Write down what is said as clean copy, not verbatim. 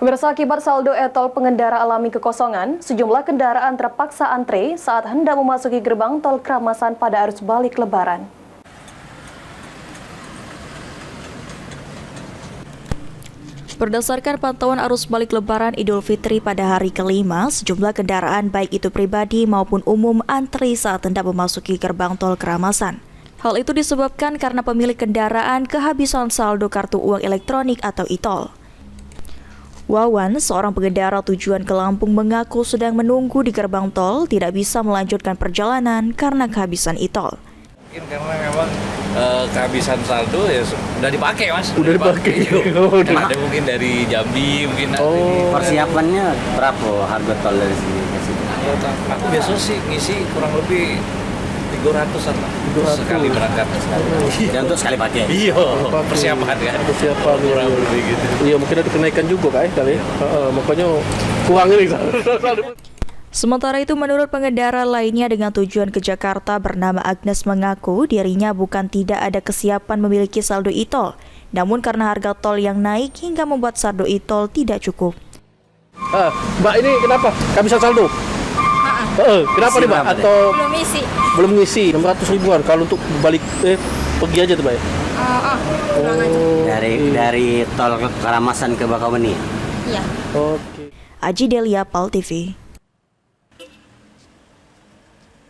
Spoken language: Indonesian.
Pemirsa, akibat saldo e-tol pengendara alami kekosongan, sejumlah kendaraan terpaksa antre saat hendak memasuki gerbang tol Kramasan pada arus balik Lebaran. Berdasarkan pantauan arus balik Lebaran Idul Fitri pada hari kelima, sejumlah kendaraan baik itu pribadi maupun umum antri saat hendak memasuki gerbang tol Kramasan. Hal itu disebabkan karena pemilik kendaraan kehabisan saldo kartu uang elektronik atau e-tol. Wawan, seorang pengendara tujuan ke Lampung, mengaku sedang menunggu di gerbang tol tidak bisa melanjutkan perjalanan karena kehabisan e-tol. Mungkin karena memang kehabisan saldo ya sudah dipakai, Mas. Udah dipakai. Ada mungkin dari Jambi, mungkin persiapannya berapa harga tol dari sini ke sini? Aku biasa sih ngisi kurang lebih 300-an lah sekali berangkat. Dan untuk sekali pakai. Iya, persiapan kan. Persiapan kurang lebih gitu. Iya, mungkin ada kenaikan juga kali. Makanya kurang ini. Sementara itu, menurut pengendara lainnya dengan tujuan ke Jakarta bernama Agnes mengaku dirinya bukan tidak ada kesiapan memiliki saldo e-tol, namun karena harga tol yang naik hingga membuat saldo e-tol tidak cukup. Mbak, ini kenapa? Kehabisan saldo? Kenapa nih, Mbak? Atau belum ngisi 600 ribuan kalau untuk balik pergi aja tuh, Mbak? Pulang aja. Dari tol Kramasan ke Bakauheni. Iya. Oke. Aji Delia, PAL TV.